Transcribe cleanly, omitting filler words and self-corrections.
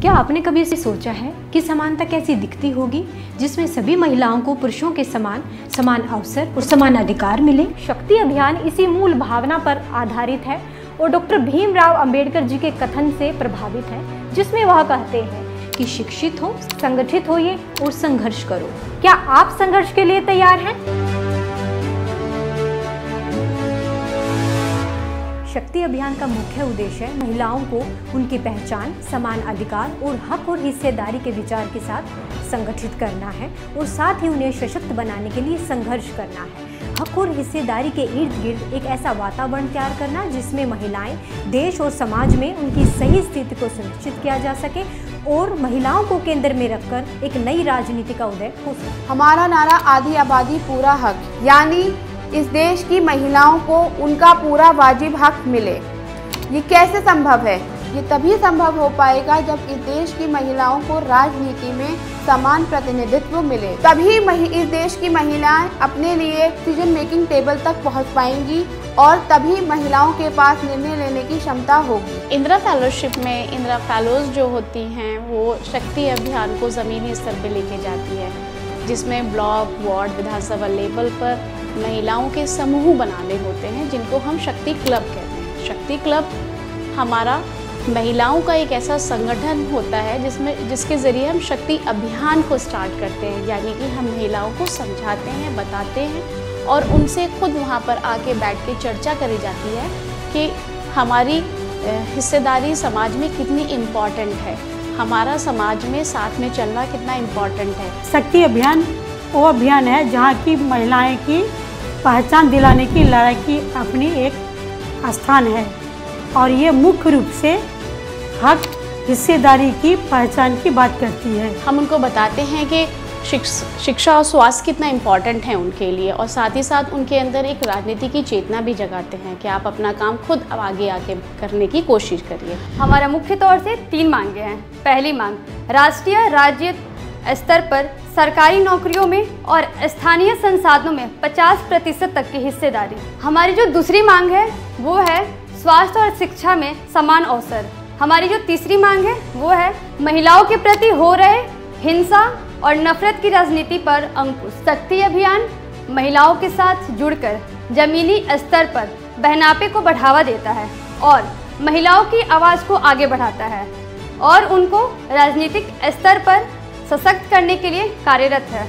क्या आपने कभी इसे सोचा है कि समानता कैसी दिखती होगी, जिसमें सभी महिलाओं को पुरुषों के समान अवसर और समान अधिकार मिले। शक्ति अभियान इसी मूल भावना पर आधारित है और डॉक्टर भीमराव अंबेडकर जी के कथन से प्रभावित है, जिसमें वह कहते हैं कि शिक्षित हो, संगठित होइए और संघर्ष करो। क्या आप संघर्ष के लिए तैयार हैं? शक्ति अभियान का मुख्य उद्देश्य है महिलाओं को उनकी पहचान, समान अधिकार और हक और हिस्सेदारी के विचार के साथ संगठित करना है और साथ ही उन्हें सशक्त बनाने के लिए संघर्ष करना है। हक और हिस्सेदारी के इर्द गिर्द एक ऐसा वातावरण तैयार करना जिसमें महिलाएं देश और समाज में उनकी सही स्थिति को सुनिश्चित किया जा सके और महिलाओं को केंद्र में रखकर एक नई राजनीति का उदय हो सके। हमारा नारा आधी आबादी पूरा हक, यानी इस देश की महिलाओं को उनका पूरा वाजिब हक मिले। ये कैसे संभव है? ये तभी संभव हो पाएगा जब इस देश की महिलाओं को राजनीति में समान प्रतिनिधित्व मिले। तभी इस देश की महिलाएं अपने लिए डिसीजन मेकिंग टेबल तक पहुंच पाएंगी और तभी महिलाओं के पास निर्णय लेने की क्षमता होगी। इंदिरा फेलोशिप में इंदिरा फेलोज जो होती हैं वो शक्ति अभियान को ज़मीनी स्तर पर लेके जाती है, जिसमें ब्लॉक, वार्ड, विधानसभा लेवल पर महिलाओं के समूह बनाने होते हैं, जिनको हम शक्ति क्लब कहते हैं। शक्ति क्लब हमारा महिलाओं का एक ऐसा संगठन होता है जिसके ज़रिए हम शक्ति अभियान को स्टार्ट करते हैं, यानी कि हम महिलाओं को समझाते हैं, बताते हैं और उनसे खुद वहाँ पर आके बैठ के चर्चा करी जाती है कि हमारी हिस्सेदारी समाज में कितनी इम्पॉर्टेंट है, हमारा समाज में साथ में चलना कितना इम्पॉर्टेंट है। शक्ति अभियान वो अभियान है जहाँ की महिलाएं की पहचान दिलाने की लड़ाई की अपनी एक स्थान है और ये मुख्य रूप से हक, हिस्सेदारी की पहचान की बात करती है। हम उनको बताते हैं कि शिक्षा और स्वास्थ्य कितना इम्पॉर्टेंट है उनके लिए और साथ ही साथ उनके अंदर एक राजनीति की चेतना भी जगाते हैं कि आप अपना काम खुद आगे आके करने की कोशिश करिए। हमारा मुख्य तौर से 3 मांगे हैं। पहली मांग, राष्ट्रीय राज्य स्तर पर सरकारी नौकरियों में और स्थानीय संसाधनों में 50% तक की हिस्सेदारी। हमारी जो दूसरी मांग है वो है स्वास्थ्य और शिक्षा में समान अवसर। हमारी जो तीसरी मांग है वो है महिलाओं के प्रति हो रहे हिंसा और नफरत की राजनीति पर अंकुश। शक्ति अभियान महिलाओं के साथ जुड़कर जमीनी स्तर पर बहनापे को बढ़ावा देता है और महिलाओं की आवाज़ को आगे बढ़ाता है और उनको राजनीतिक स्तर पर सशक्त करने के लिए कार्यरत है।